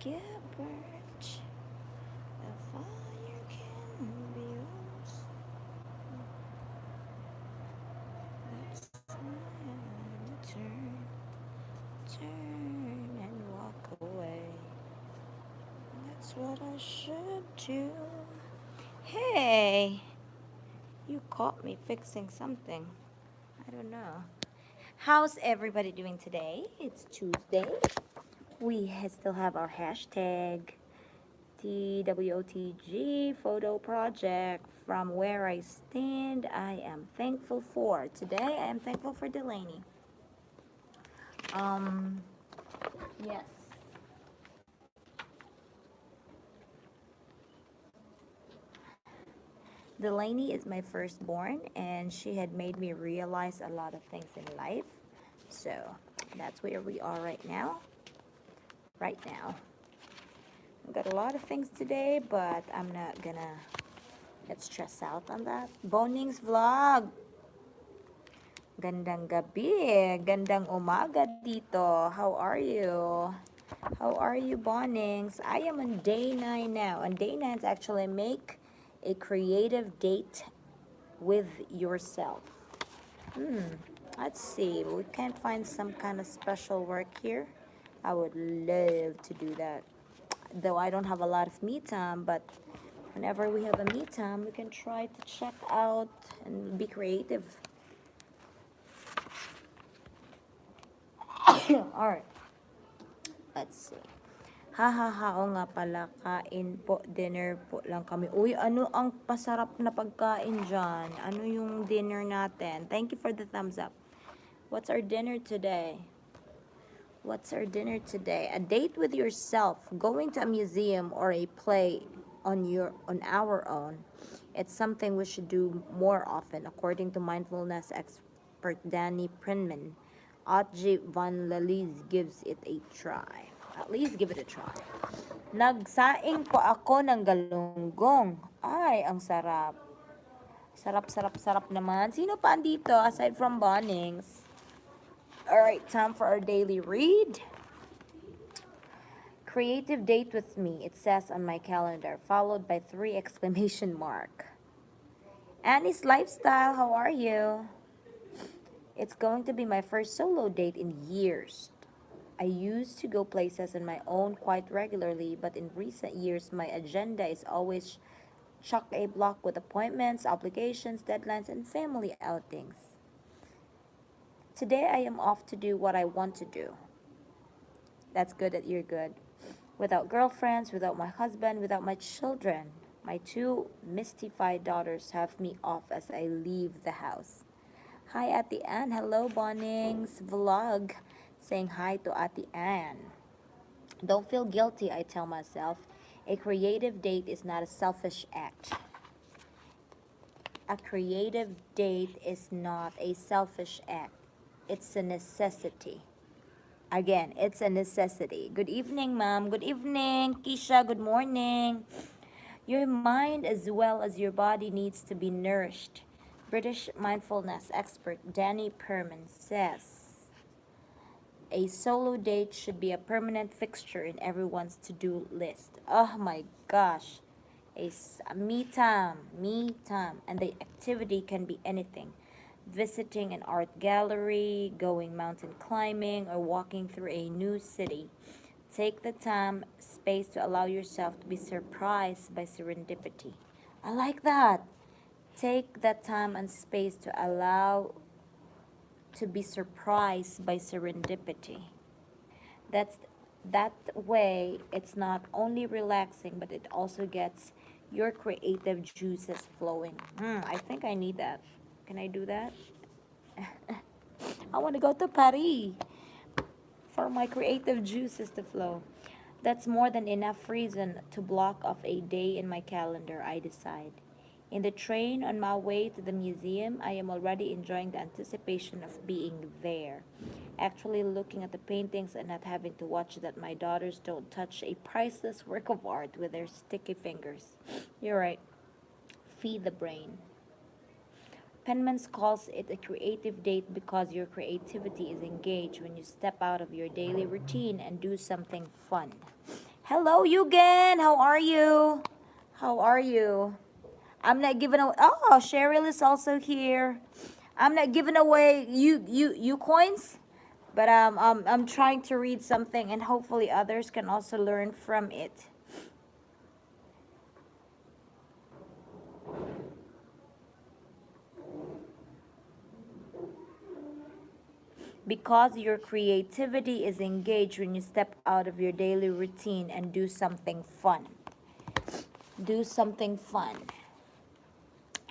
Gilbert, the fire can be yours. That's turn and walk away. That's what I should do. Hey, you caught me fixing something. I don't know. How's everybody doing today? It's Tuesday. We still have our hashtag TWOTG photo project. From where I stand, I am thankful for. Today, I am thankful for Delaney. Um, yes. Delaney is my firstborn, and she had made me realize a lot of things in life. So that's where we are right now. Right now. I've got a lot of things today, but I'm not gonna get stressed out on that. Boning's vlog. Gandang gabi. Gandang umaga dito. How are you? How are you, Bonings? I am on day 9 now. On day 9 is actually make a creative date with yourself. Let's see. We can't find some kind of special work here. I would love to do that. Though I don't have a lot of me time, but whenever we have a me time, we can try to check out and be creative. Alright. Let's see. Ha ha ha, o nga pala, kain po, dinner po lang kami. Uy, ano ang pasarap na pagkain dyan? Ano yung dinner natin? Thank you for the thumbs up. What's our dinner today? What's our dinner today? A date with yourself, going to a museum or a play on our own. It's something we should do more often, according to mindfulness expert Danny Prinman. Audrey Van Laliz gives it a try. At least give it a try. Nagsaing po ako ng galunggong. Ay, ang sarap. Sarap naman. Sino pa andito aside from Bonings? Alright, time for our daily read. Creative date with me, it says on my calendar, followed by 3 exclamation mark. Annie's Lifestyle, how are you? It's going to be my first solo date in years. I used to go places on my own quite regularly, but in recent years, my agenda is always chock-a-block with appointments, obligations, deadlines, and family outings. Today, I am off to do what I want to do. That's good that you're good. Without girlfriends, without my husband, without my children. My 2 mystified daughters have me off as I leave the house. Hi, Ate Ann. Hello, Bonnings vlog. Saying hi to Ate Ann. Don't feel guilty, I tell myself. A creative date is not a selfish act. A creative date is not a selfish act. It's a necessity. Again, it's a necessity. Good evening, Mom. Good evening, Keisha. Good morning. Your mind as well as your body needs to be nourished. British mindfulness expert Danny Perman says a solo date should be a permanent fixture in everyone's to-do list. Oh my gosh. A me time, and the activity can be anything. Visiting an art gallery, going mountain climbing, or walking through a new city. Take the time, space to allow yourself to be surprised by serendipity. I like that. Take that time and space to allow to be surprised by serendipity. That's that way it's not only relaxing, but it also gets your creative juices flowing. I think I need that. Can I do that? I want to go to Paris for my creative juices to flow. That's more than enough reason to block off a day in my calendar, I decide. In the train on my way to the museum, I am already enjoying the anticipation of being there. Actually looking at the paintings and not having to watch that my daughters don't touch a priceless work of art with their sticky fingers. You're right. Feed the brain. Penman calls it a creative date because your creativity is engaged when you step out of your daily routine and do something fun. Hello, Yugen. How are you? How are you? I'm not giving away. Oh, Cheryl is also here. I'm not giving away you coins, but I'm trying to read something, and hopefully others can also learn from it. Because your creativity is engaged when you step out of your daily routine and do something fun. Do something fun.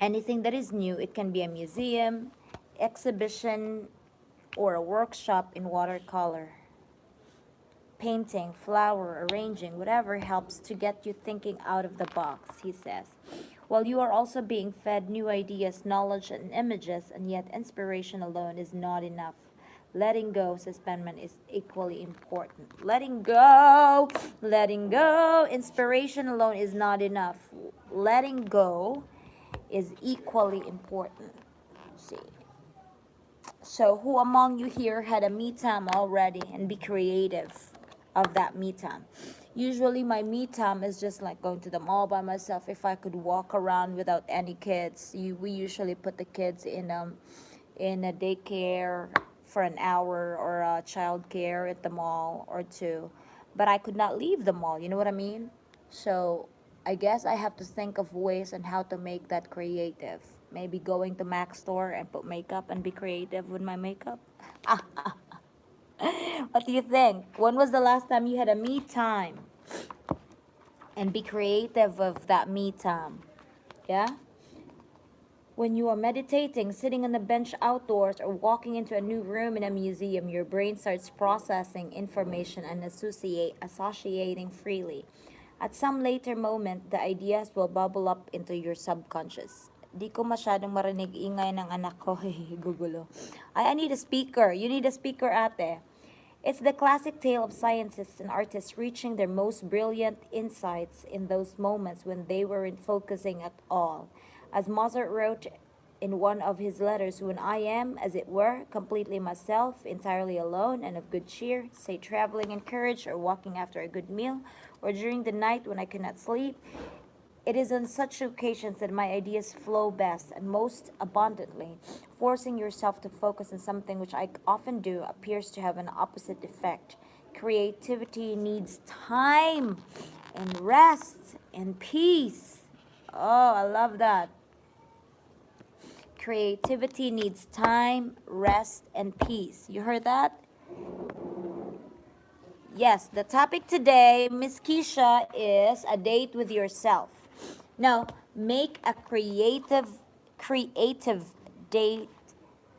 Anything that is new, it can be a museum, exhibition, or a workshop in watercolor. Painting, flower, arranging, whatever helps to get you thinking out of the box, he says. While you are also being fed new ideas, knowledge, and images, and yet inspiration alone is not enough. Letting go, says Penman, is equally important. Letting go. Inspiration alone is not enough. Letting go is equally important. Let's see. So, who among you here had a me time already and be creative of that me time? Usually, my me time is just like going to the mall by myself. If I could walk around without any kids, we usually put the kids in a daycare for an hour or a child care at the mall or two. But I could not leave the mall. You know what I mean? So I guess I have to think of ways on how to make that creative. Maybe going to Mac store and put makeup and be creative with my makeup. What do you think? When was the last time you had a me time? And be creative of that me time. Yeah? When you are meditating, sitting on the bench outdoors, or walking into a new room in a museum, your brain starts processing information and associating freely. At some later moment, the ideas will bubble up into your subconscious. Di ko masyadong marinig ingay ng anak ko. Gugulo. I need a speaker. You need a speaker, ate. It's the classic tale of scientists and artists reaching their most brilliant insights in those moments when they weren't focusing at all. As Mozart wrote in one of his letters, when I am, as it were, completely myself, entirely alone and of good cheer, say traveling in courage or walking after a good meal, or during the night when I cannot sleep, it is on such occasions that my ideas flow best and most abundantly. Forcing yourself to focus on something, which I often do, appears to have an opposite effect. Creativity needs time and rest and peace. Oh, I love that. Creativity needs time, rest, and peace. You heard that? Yes, the topic today, Miss Keisha, is a date with yourself. Now, make a creative date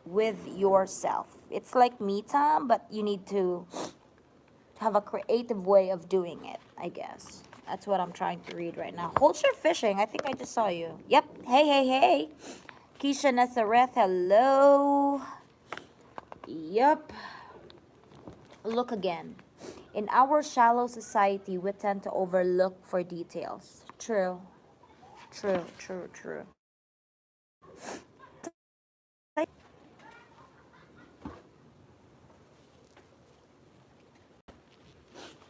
with yourself. It's like me time, but you need to have a creative way of doing it, I guess. That's what I'm trying to read right now. Culture fishing. I think I just saw you. Yep. Hey, hey, hey. Keisha Nazareth, hello. Yep. Look again. In our shallow society, we tend to overlook for details. True. True, true, true.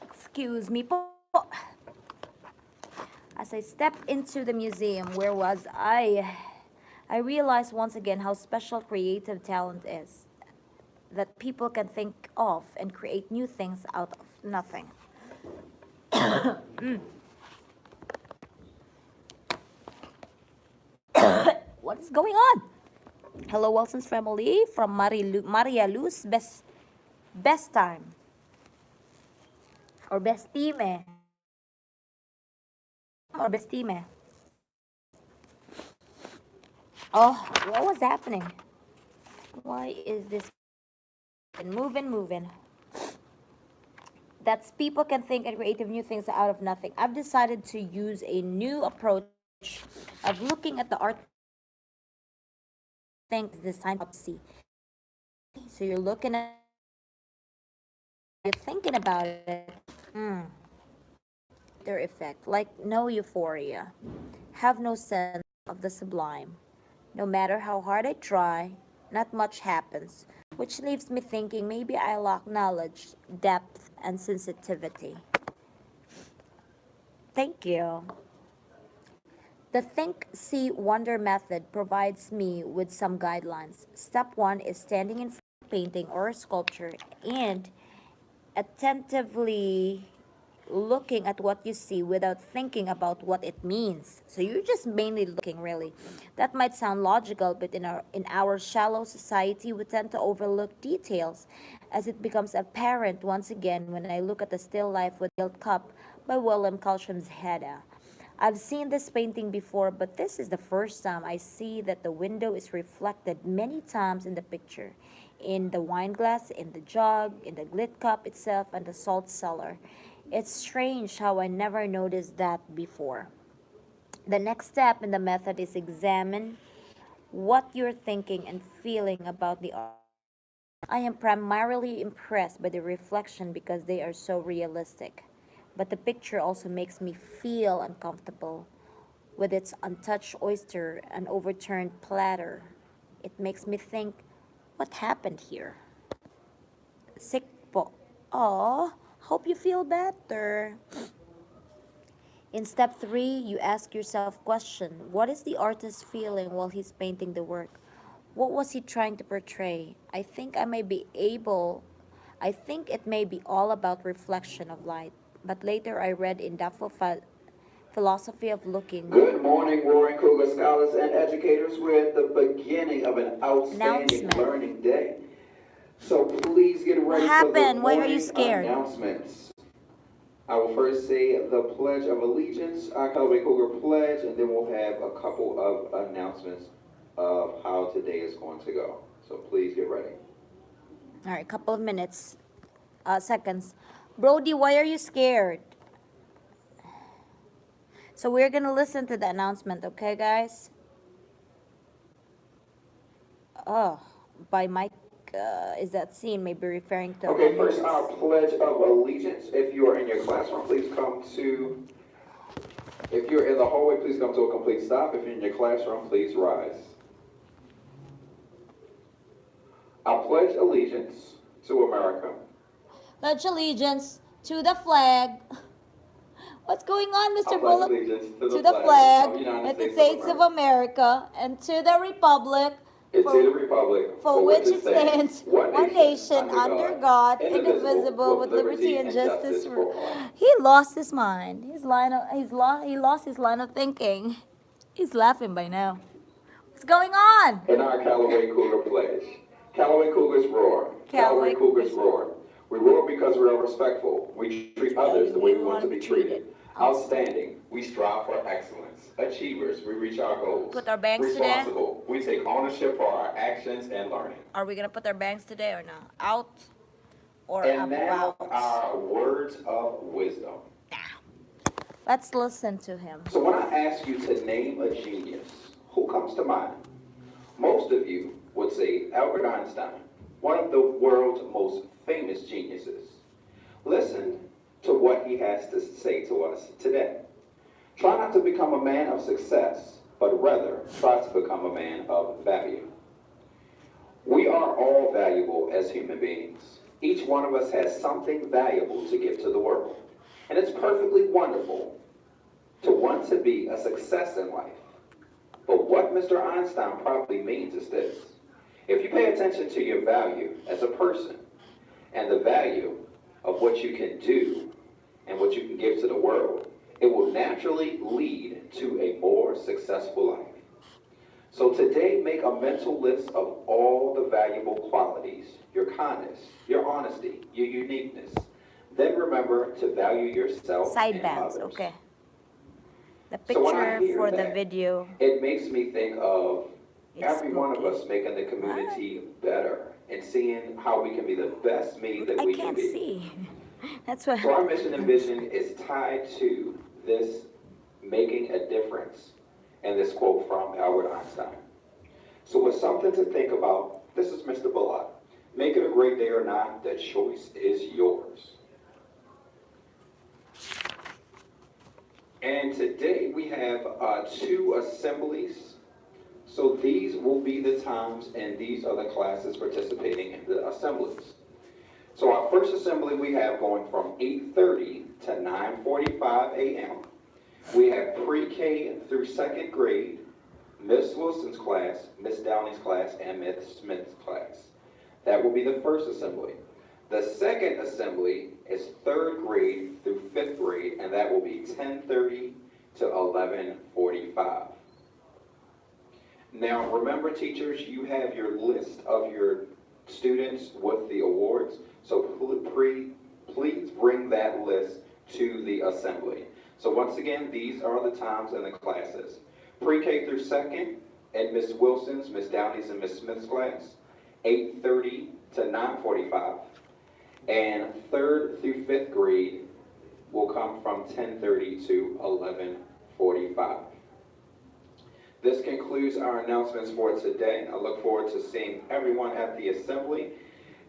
Excuse me po. As I stepped into the museum, where was I? I realized once again how special creative talent is. That people can think of and create new things out of nothing. What is going on? Hello, Wilson's family from Maria Luz, best time. Or best team eh. Or best team eh. Oh, what was happening? Why is this moving? That's people can think and creative new things out of nothing. I've decided to use a new approach of looking at the art thing the see. So you're looking at you're thinking about it. Their effect, like no euphoria. Have no sense of the sublime. No matter how hard I try, not much happens, which leaves me thinking maybe I lack knowledge, depth, and sensitivity. Thank you. The Think, See, Wonder method provides me with some guidelines. Step one is standing in front of a painting or a sculpture and attentively looking at what you see without thinking about what it means. So you're just mainly looking really. That might sound logical, but in our shallow society we tend to overlook details as it becomes apparent once again when I look at the still life with Guilt Cup by William Culsham's Hedda. I've seen this painting before, but this is the first time I see that the window is reflected many times in the picture. In the wine glass, in the jug, in the glit cup itself, and the salt cellar. It's strange how I never noticed that before. The next step in the method is examine what you're thinking and feeling about the art. I am primarily impressed by the reflection because they are so realistic. But the picture also makes me feel uncomfortable with its untouched oyster and overturned platter. It makes me think, what happened here? Sick po. Oh, hope you feel better. In step three, you ask yourself question, what is the artist feeling while he's painting the work? What was he trying to portray? I think it may be all about reflection of light. But later I read in Philosophy of Looking Good morning, Roaring Cougar scholars and educators. We're at the beginning of an outstanding announcement. learning day. So please get What ready for the happened? Why are you morning scared? announcements. I will first say the Pledge of Allegiance, our Callaway Cougar Pledge, and then we'll have a couple of announcements of how today is going to go. So please get ready. All right, couple of minutes, seconds. Brody, why are you scared? So we're gonna listen to the announcement, okay, guys? Oh, by Mike, is that scene may be referring to Okay, first our Romans. Pledge of Allegiance. If you are in your classroom, if you're in the hallway, please come to a complete stop. If you're in your classroom, please rise. I pledge allegiance to America Pledge allegiance to the flag. What's going on, I Mr. pledge Bullock? allegiance to To the the flag of flag, the United United States States of of America America, and to the republic and to for, the republic for for which which it it stands, stands, one one nation, nation, under under God, God, indivisible, indivisible, with with liberty liberty and and justice. justice for all. He lost his mind. He lost his line of thinking. He's laughing by now. What's going on? In our Callaway Cougar pledge, Callaway Cougars roar. Callaway Callaway Cougars Cougars roar. roar. We roar because we are respectful. We treat Yeah, others the way we you want want to to be be treated. treated. Outstanding. Outstanding. We strive for excellence. Achievers. We reach our goals. Put our bangs today? Responsible. We take ownership for our actions and learning. Are we gonna put our bangs today or not? Out or And now about? our words of wisdom. Let's listen to him. So when I ask you to name a genius, who comes to mind? Most of you would say Albert Einstein, one of the world's most famous geniuses. Listen to what he has to say to us today. Try not to become a man of success, but rather try to become a man of value. We are all valuable as human beings. Each one of us has something valuable to give to the world. And it's perfectly wonderful to want to be a success in life. But what Mr. Einstein probably means is this. If you pay attention to your value as a person and the value of what you can do and what you can give to the world, it will naturally lead to a more successful life. So today, make a mental list of all the valuable qualities, your kindness, your honesty, your uniqueness. Then remember to value yourself Side and bands, others. okay. The So when I picture hear for the that, video. it makes me think of It's every one of smoky. us making the community better and seeing how we can be the best me that I we can can't be. see. That's what. So our mission and vision is tied to this making a difference and this quote from Albert Einstein. So it's something to think about. This is Mr. Bullock. Make it a great day or not, the choice is yours. And today we have two assemblies. So these will be the times and these are the classes participating in the assemblies. So our first assembly we have going from 8:30 to 9:45 a.m. We have pre-K through second grade, Miss Wilson's class, Miss Downey's class, and Miss Smith's class. That will be the first assembly. The second assembly is third grade through fifth grade, and that will be 10:30 to 11:45. Now, remember, teachers, you have your list of your students with the awards, so please bring that list to the assembly. So once again, these are the times and the classes. Pre-K through second at Miss Wilson's, Miss Downey's, and Miss Smith's class, 8:30 to 9:45. And third through fifth grade will come from 10:30 to 11:45. This concludes our announcements for today. I look forward to seeing everyone at the assembly.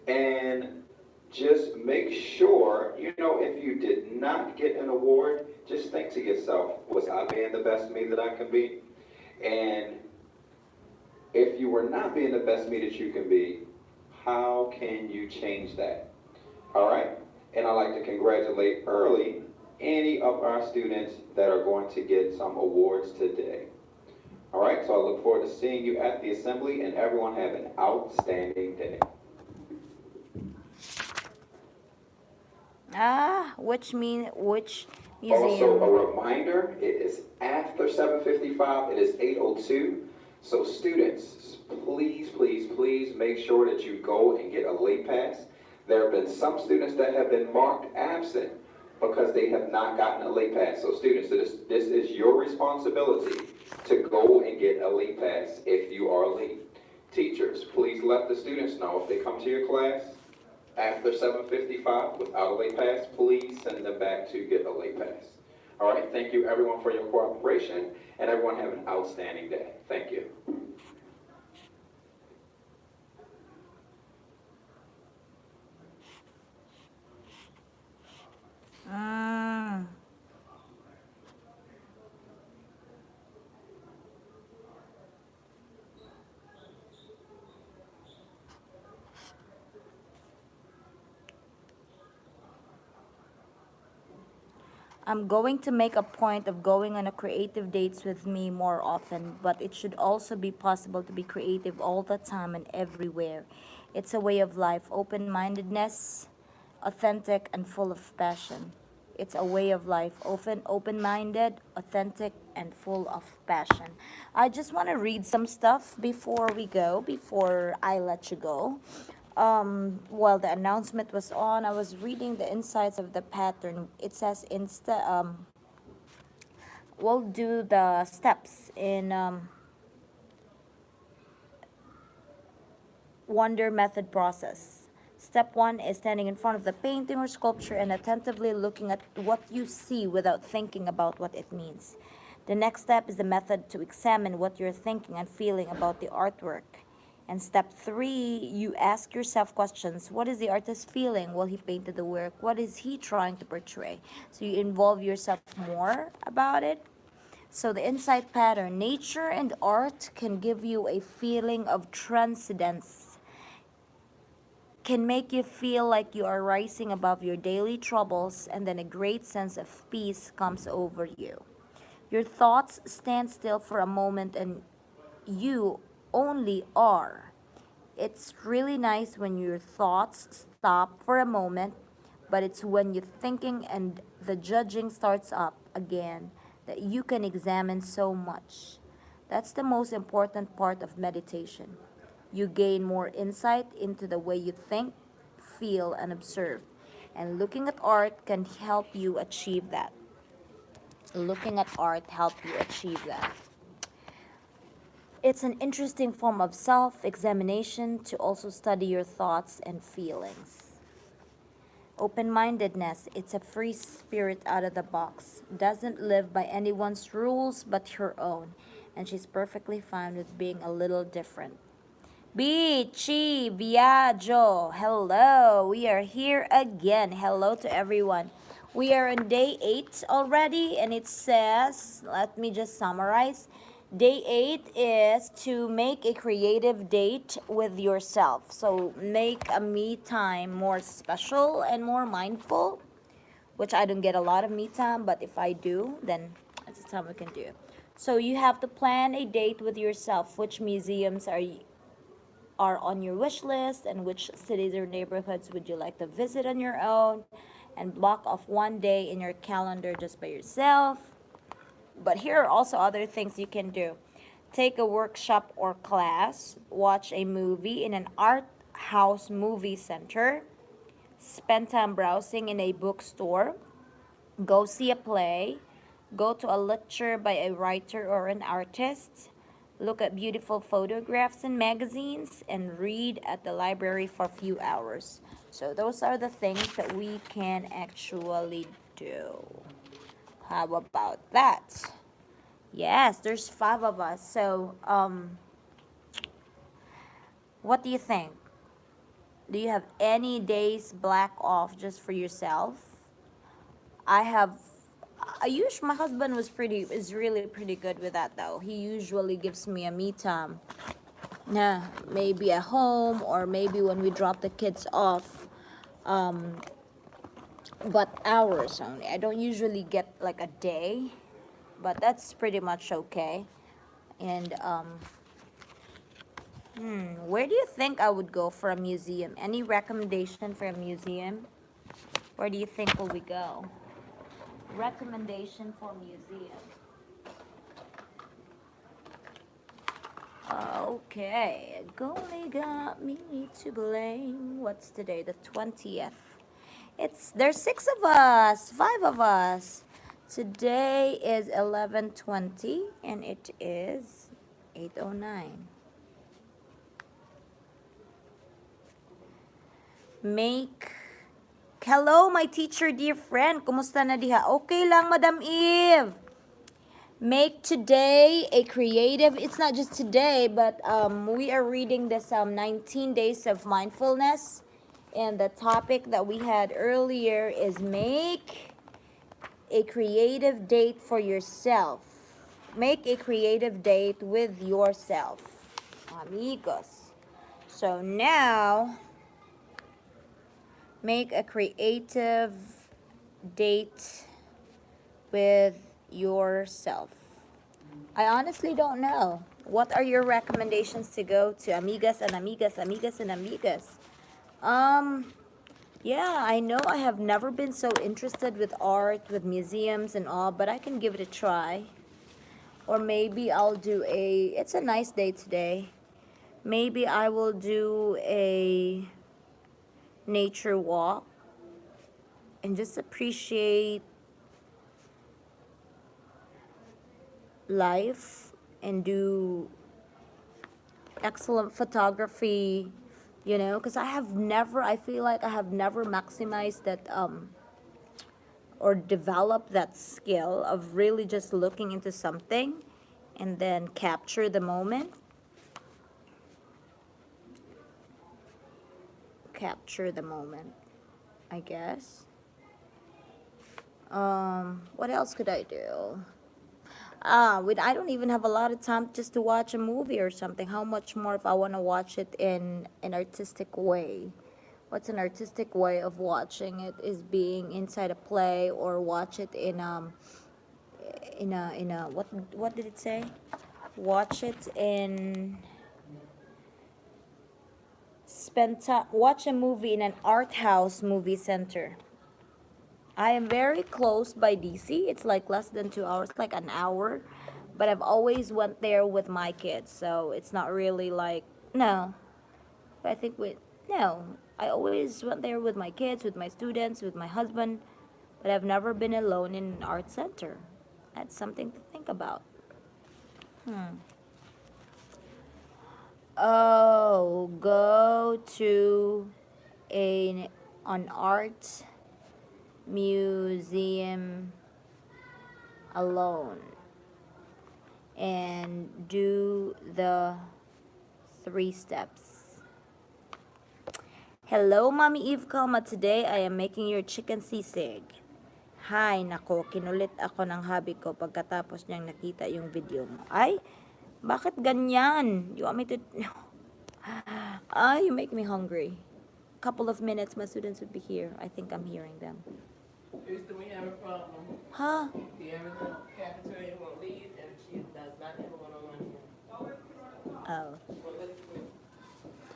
And just make sure, if you did not get an award, just think to yourself, was I being the best me that I can be? And if you were not being the best me that you can be, how can you change that? All right? And I'd like to congratulate early any of our students that are going to get some awards today. All right, so I look forward to seeing you at the assembly, and everyone have an outstanding day. Which Also, a museum? reminder, it is after 7:55, it is 8:02. So students, please, please, please make sure that you go and get a late pass. There have been some students that have been marked absent because they have not gotten a late pass. So students, this is your responsibility to go and get a late pass if you are late. Teachers, please let the students know if they come to your class after 7:55 without a late pass, please send them back to get a late pass. All right, thank you everyone for your cooperation, and everyone have an outstanding day. Thank you. Mm. I'm going to make a point of going on a creative dates with me more often, but it should also be possible to be creative all the time and everywhere. It's a way of life, open-mindedness, authentic and full of passion. It's a way of life, open-minded, authentic and full of passion. I just want to read some stuff before I let you go. While the announcement was on, I was reading the insights of the pattern. It says we'll do the steps in wonder method process. Step one is standing in front of the painting or sculpture and attentively looking at what you see without thinking about what it means. The next step is the method to examine what you're thinking and feeling about the artwork. And step three, you ask yourself questions. What is the artist feeling while he painted the work? What is he trying to portray? So you involve yourself more about it. So the insight pattern, nature and art can give you a feeling of transcendence, can make you feel like you are rising above your daily troubles, and then a great sense of peace comes over you. Your thoughts stand still for a moment and you only are. It's really nice when your thoughts stop for a moment, but it's when you're thinking and the judging starts up again that you can examine so much. That's the most important part of meditation. You gain more insight into the way you think, feel, and observe. And looking at art can help you achieve that. Looking at art help you achieve that. It's an interesting form of self-examination to also study your thoughts and feelings. Open-mindedness, it's a free spirit out of the box. Doesn't live by anyone's rules but her own. And she's perfectly fine with being a little different. Bichi Viaggio. Hello, we are here again. Hello to everyone. We are on day 8 already, and it says, let me just summarize. Day 8 is to make a creative date with yourself. So make a me time more special and more mindful, which I don't get a lot of me time, but if I do, then That's the time we can do. So you have to plan a date with yourself. Which museums are on your wish list, and which cities or neighborhoods would you like to visit on your own, and block off one day in your calendar just by yourself. But here are also other things you can do. Take a workshop or class, watch a movie in an art house movie center, spend time browsing in a bookstore, go see a play, go to a lecture by a writer or an artist, look at beautiful photographs in magazines, and read at the library for a few hours. So those are the things that we can actually do. How about that? Yes, there's 5 of us. So, what do you think? Do you have any days black off just for yourself? I have. My husband is really pretty good with that though. He usually gives me a me time. Nah, maybe at home or maybe when we drop the kids off. Um, but hours only. I don't usually get like a day, but that's pretty much okay. And where do you think I would go for a museum? Any recommendation for a museum? Where do you think will we go? Recommendation for museum. Okay, only got me to blame. What's today? The 20th. There's 6 of us, 5 of us. Today is 11:20 and it is 8:09. Make Hello, my teacher, dear friend. Kumusta na diha? Okay lang, Madam Eve. Make today a creative. It's not just today, but we are reading this 19 days of mindfulness, and the topic that we had earlier is make a creative date for yourself. Make a creative date with yourself, amigos. So now, make a creative date with yourself. I honestly don't know. What are your recommendations to go to, amigas and amigas, amigas and amigas? Yeah, I know I have never been so interested with art, with museums and all, but I can give it a try. Or maybe I'll do it's a nice day today. Maybe I will do a nature walk and just appreciate life and do excellent photography, because I feel like I have never maximized that or developed that skill of really just looking into something and then capture the moment. Capture the moment, I guess. What else could I do? I don't even have a lot of time just to watch a movie or something. How much more if I want to watch it in an artistic way? What's an artistic way of watching it is being inside a play or watch it in a what did it say? Watch it in watch a movie in an art house movie center. I am very close by DC. It's like less than 2 hours, like an hour. But I've always went there with my kids, so it's not really like no. But I think with no, I always went there with my kids, with my students, with my husband. But I've never been alone in an art center. That's something to think about. Oh, go to an art museum alone and do the 3 steps. Hello, Mommy Eve Kalma. Today I am making your chicken sisig. Hi, nako, kinulit ako ng hubby ko pagkatapos niyang nakita yung video mo. Ay, bakit ganyan? You want me to... You make me hungry. Couple of minutes, my students would be here. I think I'm hearing them. Houston, we have a problem. Huh? The cafeteria Oh.